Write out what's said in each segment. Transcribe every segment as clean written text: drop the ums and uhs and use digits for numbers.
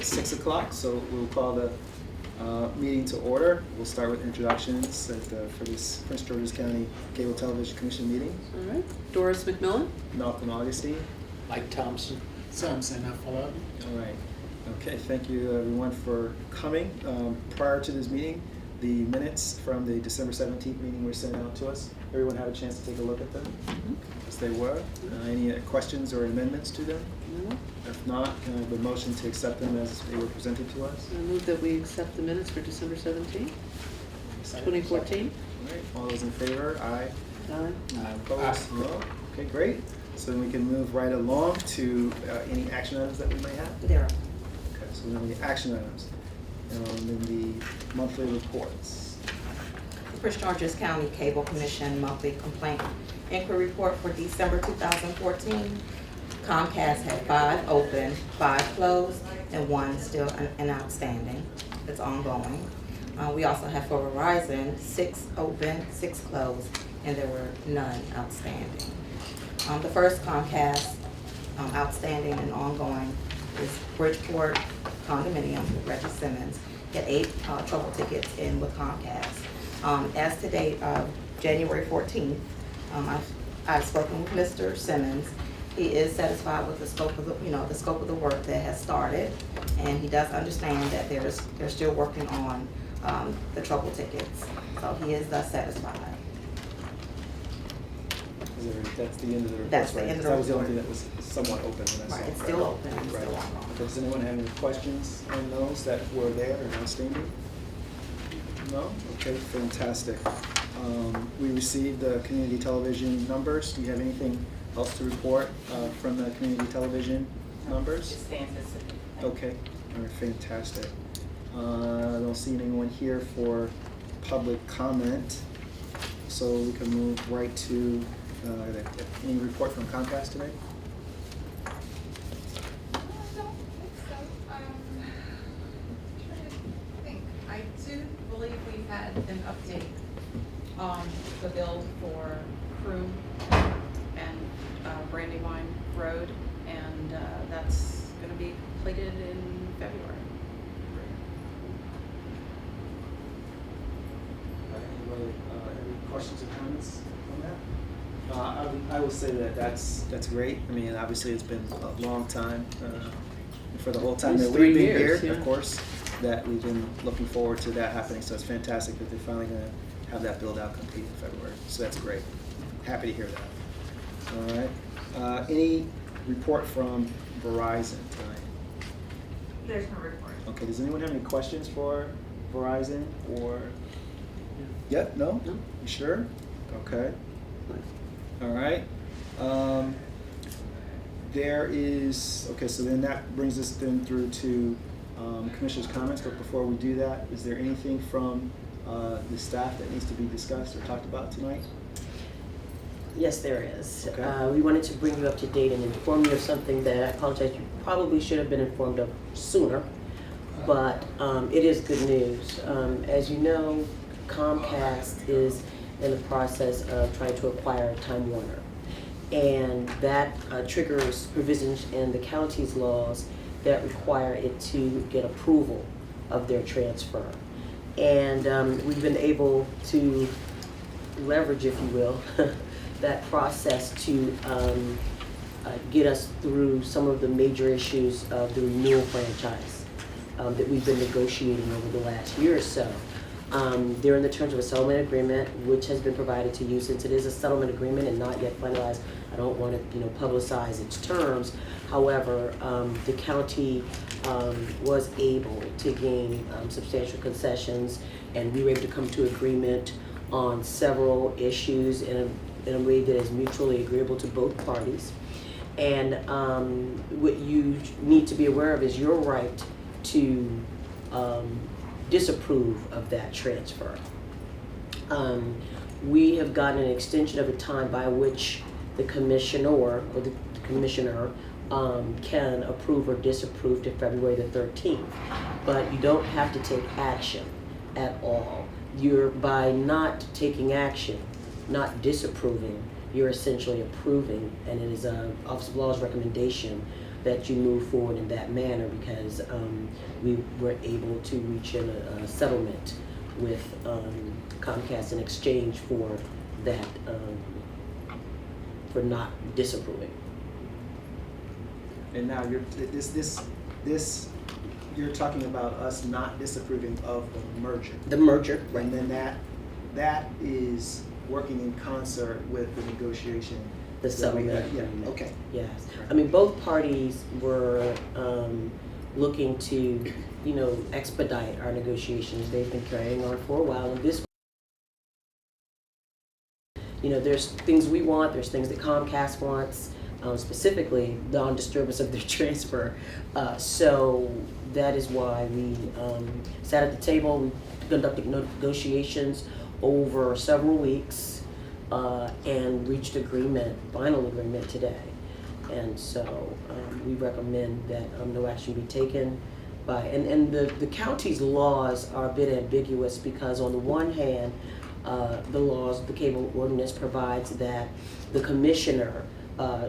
6 o'clock, so we'll call the meeting to order. We'll start with introductions for this Prince George's County Cable Television Commission meeting. All right. Doris McMillan. Malcolm Augustine. Mike Thompson. Samson Afolabi. All right. Okay, thank you everyone for coming. Prior to this meeting, the minutes from the December 17th meeting were sent out to us. Everyone had a chance to take a look at them, as they were. Any questions or amendments to them? No. If not, can I have a motion to accept them as they were presented to us? I move that we accept the minutes for December 17th, 2014. All right, all those in favor? Aye. Aye. Opposed? No? Okay, great. So then we can move right along to any action items that we may have. There. Okay, so then the action items. Then the monthly reports. Prince George's County Cable Commission Monthly Complaint Inquiry Report for December 2014. Comcast had 5 open, 5 closed, and 1 still an outstanding. It's ongoing. We also have for Verizon 6 open, 6 closed, and there were none outstanding. The first Comcast outstanding and ongoing is Bridgeport Condominium with Reggie Simmons. He had 8 trouble tickets in with Comcast. As to date of January 14th, I've spoken with Mr. Simmons. He is satisfied with the scope of the scope of the work that has started, and he does understand that they're still working on the trouble tickets. So he is thus satisfied. That's the end of the report, That's the right? end of the That was the only report. thing that was somewhat open when I saw Right, it. it's still open and Right. still ongoing. Okay, does anyone have any questions on those that were there and outstanding? No? Okay, fantastic. We received the community television numbers. Do you have anything else to report from the community television numbers? It stands as Okay, all right, fantastic. I don't see anyone here for public comment, so we can move right to any report from Comcast today? I don't think so. Trying to think. I do believe we had an update on the bill for Crew and Brandywine Road, and that's going to be completed in February. Anybody, any questions or comments on that? I will say that that's great. I mean, obviously it's been a long time, for the whole time that It's we've 3 been years, here, yeah. of course, that we've been looking forward to that happening. So it's fantastic that they're finally gonna have that build out complete in February. So that's great. Happy to hear that. All right. Any report from Verizon tonight? There's no report. Okay, does anyone have any questions for Verizon or? Yep, no? No. You sure? Okay. All right. There is, okay, so then that brings us then through to Commissioner's comments, but before we do that, is there anything from the staff that needs to be discussed or talked about tonight? Yes, there is. Okay. We wanted to bring you up to date and inform you of something that I apologize, you probably should have been informed of sooner, but it is good news. As you know, Comcast is in the process of trying to acquire Time Warner, and that triggers provisions in the county's laws that require it to get approval of their transfer. And we've been able to leverage, if you will, that process to get us through some of the major issues of the renewal franchise that we've been negotiating over the last year or so. They're in the terms of a settlement agreement, which has been provided to you. Since it is a settlement agreement and not yet finalized, I don't want to publicize its terms. However, the county was able to gain substantial concessions, and we were able to come to agreement on several issues in a way that is mutually agreeable to both parties. And what you need to be aware of is your right to disapprove of that transfer. We have gotten an extension of a time by which the commissioner or the commissioner can approve or disapprove to February the 13th, but you don't have to take action at all. You're, by not taking action, not disapproving, you're essentially approving, and it is a Office of Law's recommendation that you move forward in that manner, because we were able to reach a settlement with Comcast in exchange for that, for not disapproving. And now you're talking about us not disapproving of the merger. The merger, right? And then that is working in concert with the negotiation. The that we settlement had. Yeah, agreement. okay. Yes. I mean, both parties were looking to, expedite our negotiations. They've been carrying on for a while, and this, there's things we want, there's things that Comcast wants, specifically non-disturbance of their transfer. So that is why we sat at the table. We conducted negotiations over several weeks and reached final agreement today. And so we recommend that no action be taken by, and the county's laws are a bit ambiguous, because on the one hand, the cable ordinance provides that the commissioner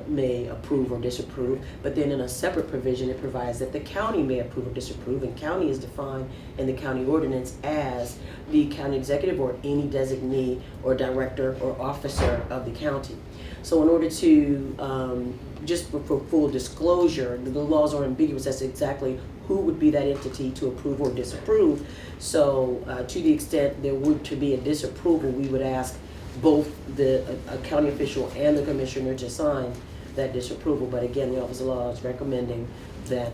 may approve or disapprove, but then in a separate provision it provides that the county may approve or disapprove, and county is defined in the county ordinance as the county executive or any designee or director or officer of the county. So in order to, just for full disclosure, the laws are ambiguous as to exactly who would be that entity to approve or disapprove. So to the extent there were to be a disapproval, we would ask both the county official and the commissioner to sign that disapproval. But again, the Office of Law is recommending that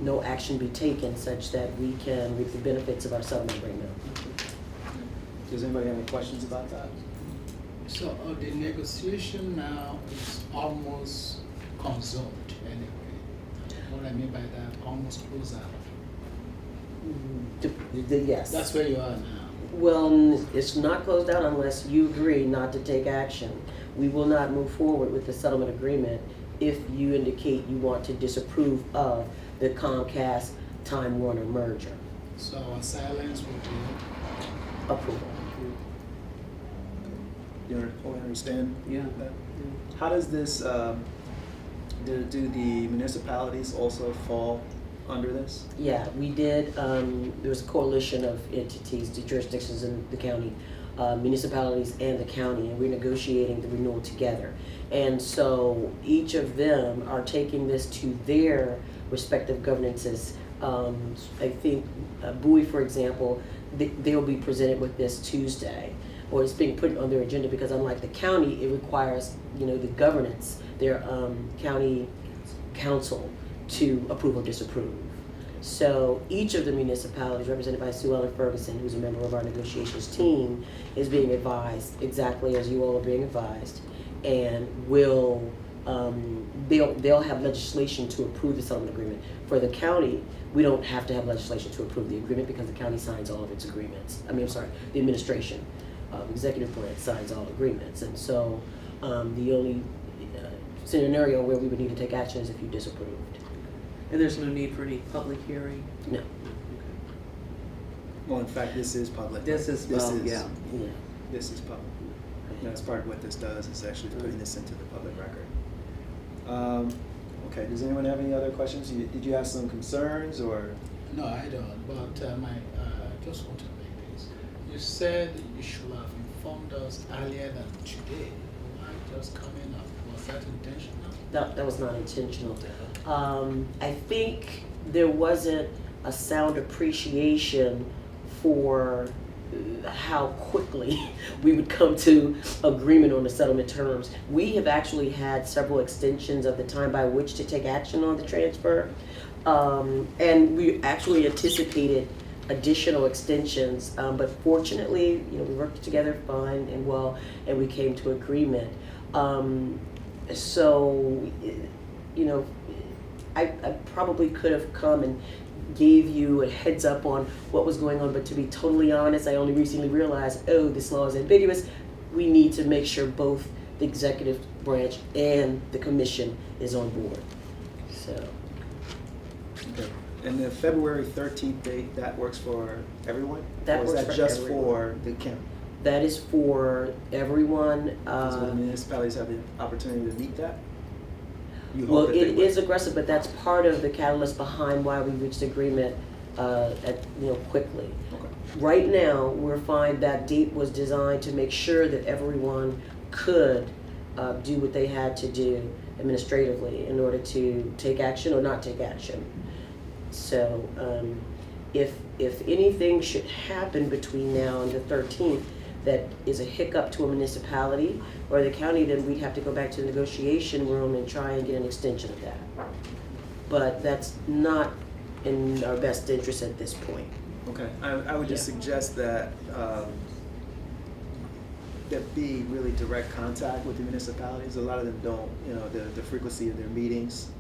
no action be taken such that we can reap the benefits of our settlement agreement. Does anybody have any questions about that? So the negotiation now is almost consumed anyway. What I mean by that, almost closed out. Yes. That's where you are now. Well, it's not closed out unless you agree not to take action. We will not move forward with the settlement agreement if you indicate you want to disapprove of the Comcast Time Warner merger. So our silence will be Approval. You understand? Yeah. that? How does this, do the municipalities also fall under this? Yeah, we did. There was a coalition of entities, the jurisdictions in the county, municipalities and the county, and we're negotiating the renewal together. And so each of them are taking this to their respective governances. I think Bowie, for example, they'll be presented with this Tuesday, or it's being put on their agenda, because unlike the county, it requires, the governance, their county council to approve or disapprove. So each of the municipalities, represented by Sue Ellen Ferguson, who's a member of our negotiations team, is being advised exactly as you all are being advised, and will they'll have legislation to approve the settlement agreement. For the county, we don't have to have legislation to approve the agreement because the county signs all of its agreements. The administration, executive branch signs all agreements, and so the only scenario where we would need to take action is if you disapproved. And there's no need for any public hearing? No. Well, in fact, this is public. This is, yeah. Yeah. This is public. That's part of what this does, is actually putting this into the public record. Okay, does anyone have any other questions? Did you have some concerns, or? no, I don't. But I just want to make this. You said you should have informed us earlier than today. Why just coming up? Was that intentional? That was not intentional. I think there wasn't a sound appreciation for how quickly we would come to agreement on the settlement terms. We have actually had several extensions of the time by which to take action on the transfer, and we actually anticipated additional extensions, but fortunately, we worked together fine and well, and we came to agreement. So, I probably could have come and gave you a heads up on what was going on, but to be totally honest, I only recently realized, this law is ambiguous. We need to make sure both the executive branch and the commission is on board. So. Okay. And the February 13th date, that works for everyone? That or is works that for just everyone. for the county? That is for everyone. Does the municipalities have the opportunity to meet that? You Well, hope that they it would. is aggressive, but that's part of the catalyst behind why we reached agreement quickly. Okay. Right now, we're fine, that date was designed to make sure that everyone could do what they had to do administratively in order to take action or not take action. So if anything should happen between now and the 13th that is a hiccup to a municipality or the county, then we'd have to go back to the negotiation room and try and get an extension of that. But that's not in our best interest at this point. Okay, I would just Yeah. suggest that that be really direct contact with the municipalities. A lot of them don't, you know, the frequency of their meetings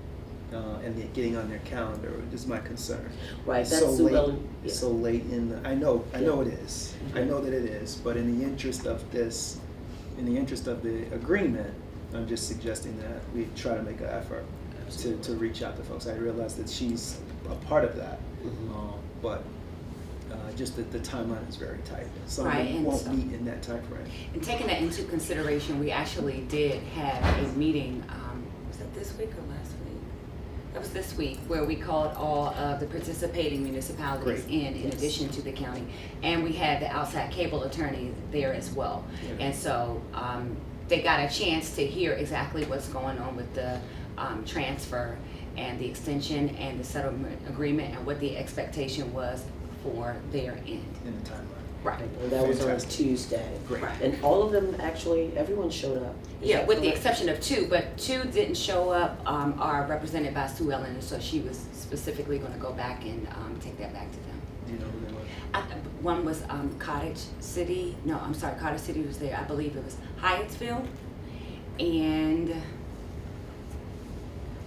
and the getting on their calendar is my concern. Right, It's that's so Sue late, Ellen. Yeah. so late in the, I know Yeah. it is. I know that it is, but in the interest of this, in the interest of the agreement, I'm just suggesting that we try to make an effort to reach out to folks. I realize that she's a part of that, Mhm. but just that the timeline is very tight. Some of Right, them and won't so- meet in that time frame. And taking that into consideration, we actually did have a meeting, was that this week or last week? That was this week, where we called all of the participating municipalities Great. in addition to the county. And we had the outside cable attorney there as well. Yeah. And so, they got a chance to hear exactly what's going on with the, transfer and the extension and the settlement agreement and what the expectation was for their end. In the timeline. Right. And that was on Fantastic. Tuesday. Great. Right. And all of them, actually, everyone showed up. Is Yeah, that with the correct? exception of two, but two didn't show up, are represented by Sue Ellen, and so she was specifically gonna go back and, take that back to them. Do you know who they were? One was, Cottage City, no, I'm sorry, Cottage City was there, I believe it was Hyattsville, and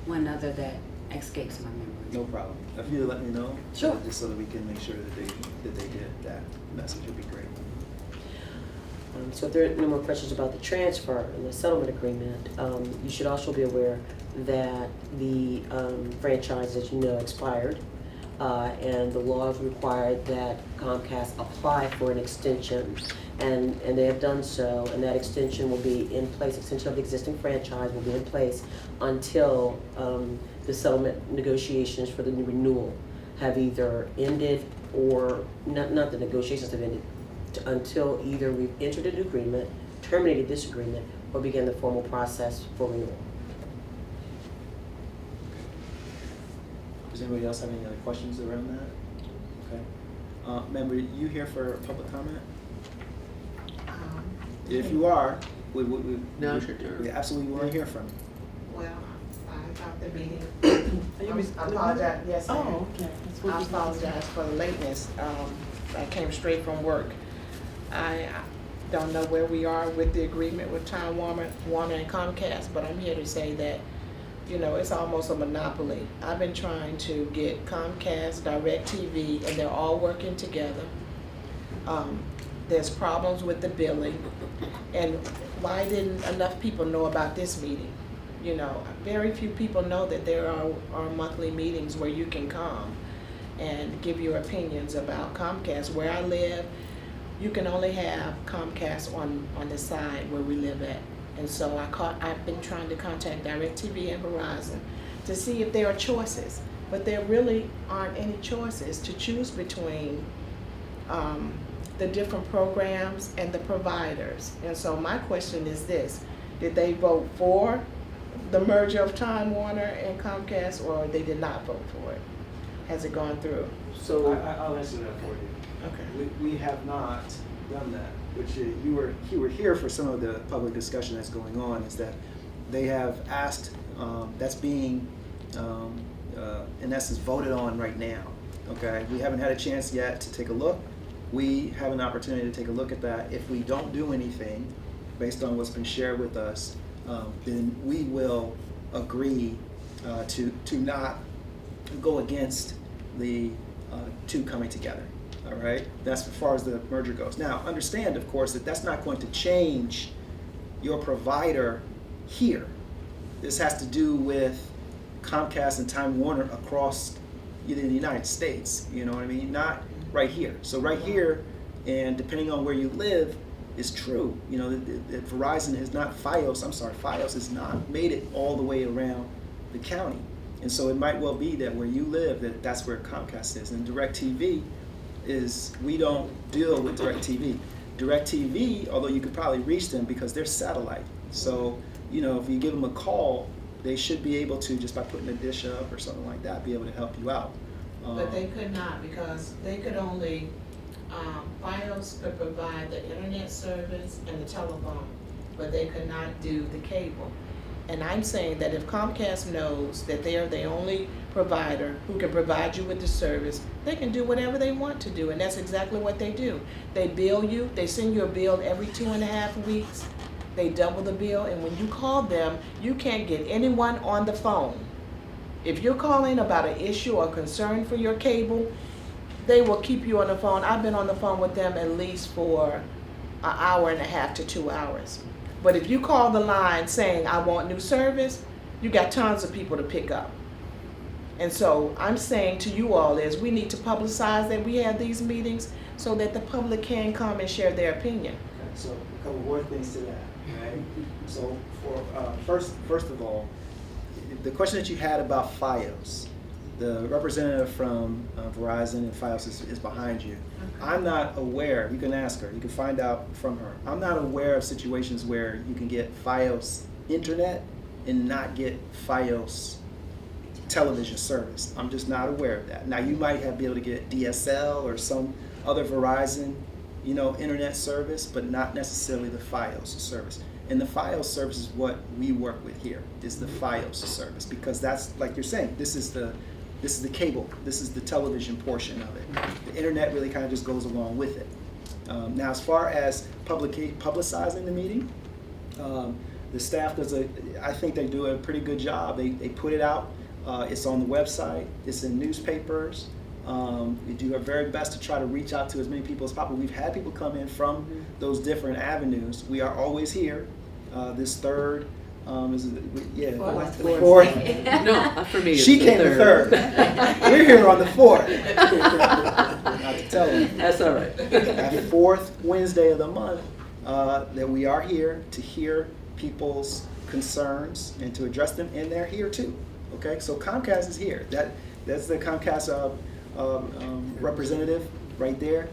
one other that escapes my memory. No problem. If you let me know. Sure. Just so that we can make sure that they get that message would be great. So if there are no more questions about the transfer and the settlement agreement, you should also be aware that the franchise, as you know, expired. And the laws required that Comcast apply for an extension. And they have done so, and that extension will be in place, extension of the existing franchise will be in place until the settlement negotiations for the new renewal have either ended or, not the negotiations have ended, until either we've entered an agreement, terminated this agreement, or began the formal process for renewal. Does anybody else have any other questions around that? Okay. Member, you here for public comment? If you are, we Now's your turn. we absolutely want to hear from you. Well, I thought the meeting, Are you I apologize, yes, I am. Oh, okay. That's what I you- apologize for the lateness. I came straight from work. I don't know where we are with the agreement with Time Warner and Comcast, but I'm here to say that, you know, it's almost a monopoly. I've been trying to get Comcast, DirecTV, and they're all working together. There's problems with the billing, and why didn't enough people know about this meeting? You know, very few people know that there are monthly meetings where you can come and give your opinions about Comcast. Where I live, you can only have Comcast on the side where we live at. And so I've been trying to contact DirecTV and Verizon to see if there are choices, but there really aren't any choices to choose between the different programs and the providers. And so my question is this: did they vote for the merger of Time Warner and Comcast, or they did not vote for it? Has it gone through? So I'll answer that for you. Okay. We have not done that, which you were here for some of the public discussion that's going on, is that they have asked, that's being, in essence, voted on right now, okay? We haven't had a chance yet to take a look. We have an opportunity to take a look at that. If we don't do anything, based on what's been shared with us, then we will agree to not go against the two coming together. All right, that's as far as the merger goes. Now, understand, of course, that that's not going to change your provider here. This has to do with Comcast and Time Warner across the United States. You know what I mean? Not right here. So right here, and depending on where you live, is true. You know, that Verizon has not, Fios has not made it all the way around the county. And so it might well be that where you live, that's where Comcast is. And DirecTV is, we don't deal with DirecTV. DirecTV, although you could probably reach them because they're satellite. So, you know, if you give them a call, they should be able to, just by putting a dish up or something like that, be able to help you out. But they could not, because they could only, Fios could provide the internet service and the telephone, but they could not do the cable. And I'm saying that if Comcast knows that they are the only provider who can provide you with the service, they can do whatever they want to do, and that's exactly what they do. They bill you, they send you a bill every 2.5 weeks, they double the bill, and when you call them, you can't get anyone on the phone. If you're calling about an issue or concern for your cable, they will keep you on the phone. I've been on the phone with them at least for 1.5 hours to 2 hours. But if you call the line saying, I want new service, you got tons of people to pick up. And so I'm saying to you all is we need to publicize that we have these meetings so that the public can come and share their opinion. Okay, so a couple more things to that, right? So for first of all, the question that you had about Fios, the representative from Verizon and Fios is behind you. I'm not aware, you can ask her, you can find out from her. I'm not aware of situations where you can get Fios internet and not get Fios television service. I'm just not aware of that. Now you might be able to get DSL or some other Verizon, you know, internet service, but not necessarily the Fios service. And the Fios service is what we work with here, is the Fios service, because that's, like you're saying, this is the cable, this is the television portion of it. The internet really kind of just goes along with it. Now, as far as publicizing the meeting, the staff I think they do a pretty good job. They put it out, it's on the website, it's in newspapers. We do our very best to try to reach out to as many people as possible. We've had people come in from those different avenues. We are always here. This third, fourth. No, for me, it's She the came the third. We're here on the fourth. Not to tell you. That's all right. That fourth Wednesday of the month, that we are here to hear people's concerns and to address them, and they're here too. Okay, so Comcast is here. That's the Comcast representative right there.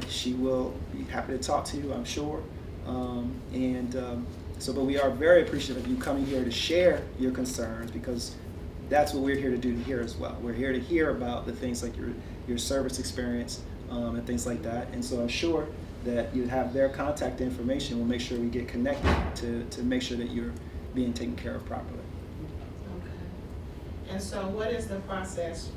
She will be happy to talk to you, I'm sure. But we are very appreciative of you coming here to share your concerns, because that's what we're here to do here as well. We're here to hear about the things like your service experience and things like that. And so I'm sure that you have their contact information. We'll make sure we get connected to make sure that you're being taken care of properly. Okay. And so what is the process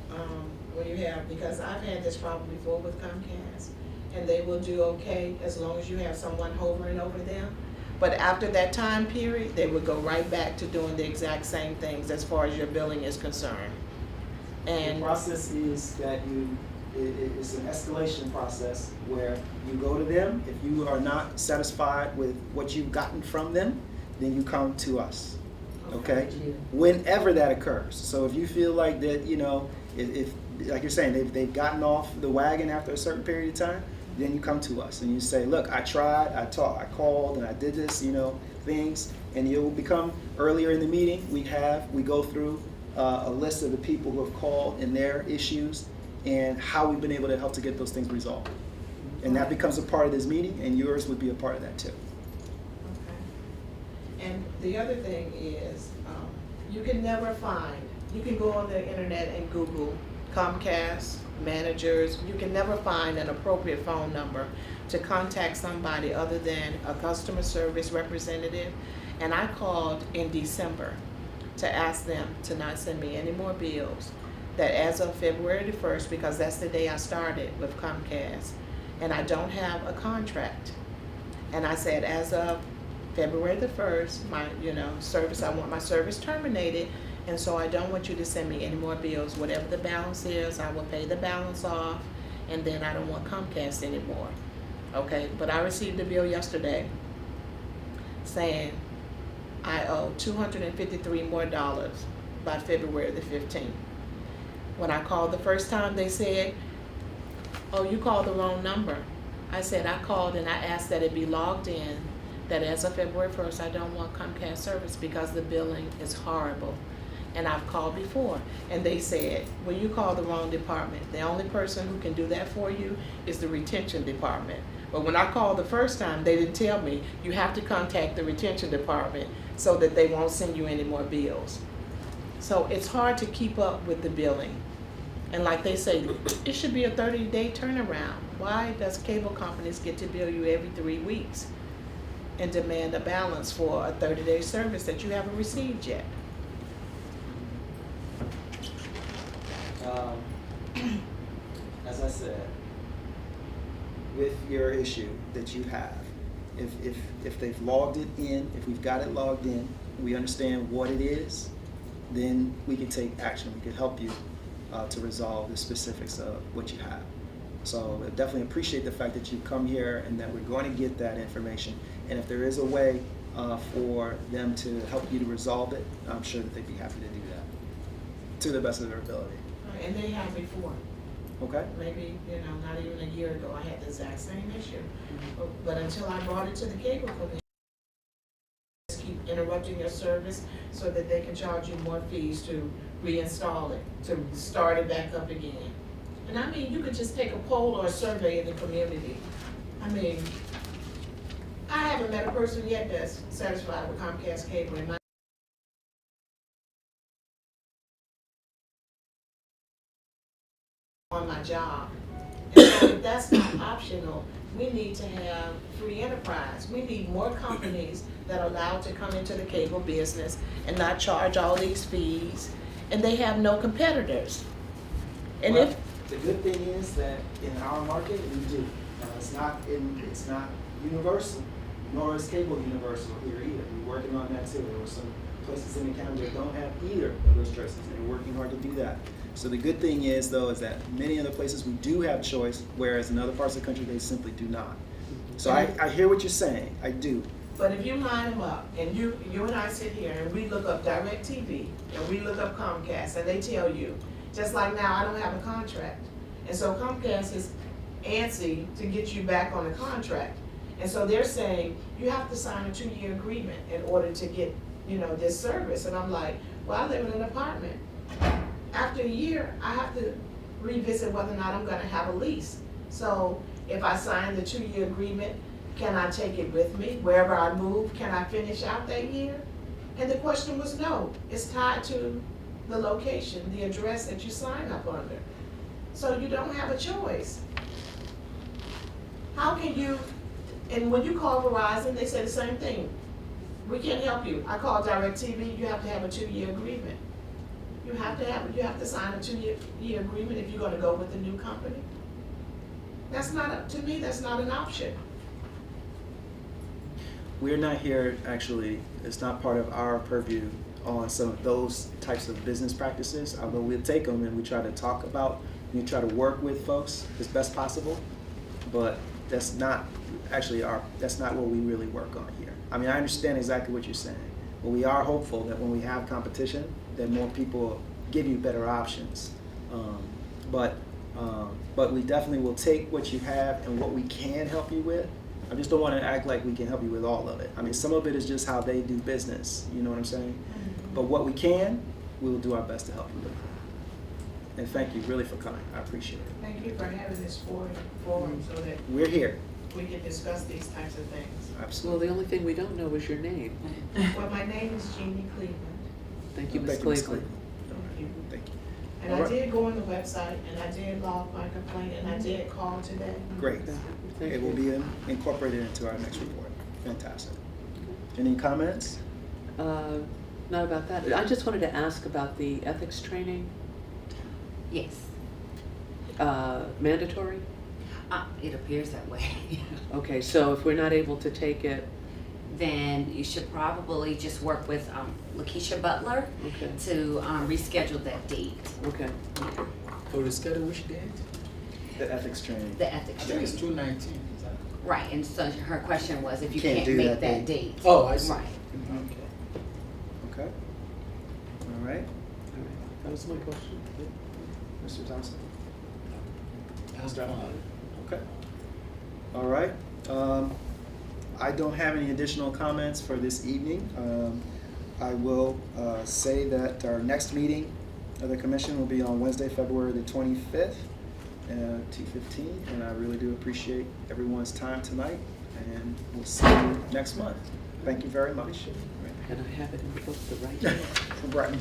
when you have, because I've had this problem before with Comcast, and they will do okay as long as you have someone hovering over them. But after that time period, they would go right back to doing the exact same things as far as your billing is concerned. And the process is that it's an escalation process where you go to them. If you are not satisfied with what you've gotten from them, then you come to us. Okay? Whenever that occurs. So if you feel like that, you know, if like you're saying, they've gotten off the wagon after a certain period of time, then you come to us and you say, look, I tried, I called, and I did this, you know, things, and you'll become, earlier in the meeting, we go through a list of the people who have called and their issues and how we've been able to help to get those things resolved. And that becomes a part of this meeting, and yours would be a part of that too. Okay. And the other thing is, you can go on the internet and Google Comcast managers. You can never find an appropriate phone number to contact somebody other than a customer service representative. And I called in December to ask them to not send me any more bills, that as of February the 1st, because that's the day I started with Comcast, and I don't have a contract. And I said, as of February the 1st, my service, I want my service terminated, and so I don't want you to send me any more bills. Whatever the balance is, I will pay the balance off, and then I don't want Comcast anymore. Okay, but I received a bill yesterday saying I owe $253 more by February the 15th. When I called the first time, they said, oh, you called the wrong number. I said, I called and I asked that it be logged in, that as of February 1st, I don't want Comcast service because the billing is horrible. And I've called before, and they said, well, you called the wrong department. The only person who can do that for you is the retention department. But when I called the first time, they didn't tell me, you have to contact the retention department so that they won't send you any more bills. So it's hard to keep up with the billing. And like they say, it should be a 30-day turnaround. Why does cable companies get to bill you every 3 weeks and demand a balance for a 30-day service that you haven't received yet? As I said, with your issue that you have, if they've logged it in, if we've got it logged in, we understand what it is, then we can take action. We can help you to resolve the specifics of what you have. So I definitely appreciate the fact that you come here and that we're going to get that information. And if there is a way for them to help you to resolve it, I'm sure that they'd be happy to do that to the best of their ability. And they have before. Okay? Maybe, not even a year ago, I had the exact same issue. But until I brought it to the cable company, just keep interrupting your service so that they can charge you more fees to reinstall it, to start it back up again. And I mean, you could just take a poll or a survey in the community. I mean, I haven't met a person yet that's satisfied with Comcast cable in my on my job. And so if that's not optional, we need to have free enterprise. We need more companies that are allowed to come into the cable business and not charge all these fees, and they have no competitors. And Well, if the good thing is that in our market, we do. It's not universal, nor is cable universal here either. We're working on that too. There were some places in the county that don't have either of those choices, and we're working hard to do that. So the good thing is, though, is that many other places we do have choice, whereas in other parts of the country they simply do not. So I hear what you're saying. I do. But if you line them up, and you and I sit here and we look up DirecTV, and we look up Comcast, and they tell you, just like now, I don't have a contract. And so Comcast is antsy to get you back on the contract. And so they're saying, you have to sign a 2-year agreement in order to get, this service. And I'm like, well, I live in an apartment. After a year, I have to revisit whether or not I'm gonna have a lease. So if I sign the 2-year agreement, can I take it with me? Wherever I move, can I finish out that year? And the question was no. It's tied to the location, the address that you sign up under. So you don't have a choice. How can you, and when you call Verizon, they say the same thing. We can't help you. I call DirecTV, you have to have a 2-year agreement. You have to sign a 2-year agreement if you're gonna go with the new company. To me, that's not an option. We're not here, actually, it's not part of our purview on some of those types of business practices, although we'll take them and we try to talk about, we try to work with folks as best possible, but that's not what we really work on here. I mean, I understand exactly what you're saying, but we are hopeful that when we have competition, that more people give you better options. But we definitely will take what you have and what we can help you with. I just don't want to act like we can help you with all of it. I mean, some of it is just how they do business, you know what I'm saying? Mm-hmm. But what we can, we will do our best to help you with. And thank you really for coming. I appreciate it. Thank you for having this forum so that We're here. we can discuss these types of things. Well, Absolutely. the only thing we don't know is your name. Well, my name is Jeannie Cleveland. Thank you, Ms. Thank you, Ms. Cleveland. Thank you. Thank you. And All I right. did go on the website, and I did log my complaint, and I did call today. Great. Thank It will you. be incorporated into our next report. Fantastic. Any comments? Not about that. I just wanted to ask about the ethics training. Yes, Mandatory? it appears that way. Okay, so if we're not able to take it, Then you should probably just work with Lakeisha Butler okay, to reschedule that date, okay. For reschedule which date? The ethics training. the I ethics think it's training. 2/19, is that? Right, and so her question was if you Can't can't do make that that date. Oh, I see. Right. Okay. Okay. All right. All right. That was my question. Mr. Thompson? That's fine. Okay. All right. I don't have any additional comments for this evening. I will say that our next meeting of the commission will be on Wednesday, February the 25th, 2:15, and I really do appreciate everyone's time tonight, and we'll see you next month. Thank you very much. And I have it in the book the right way. Right.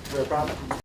Is there a problem?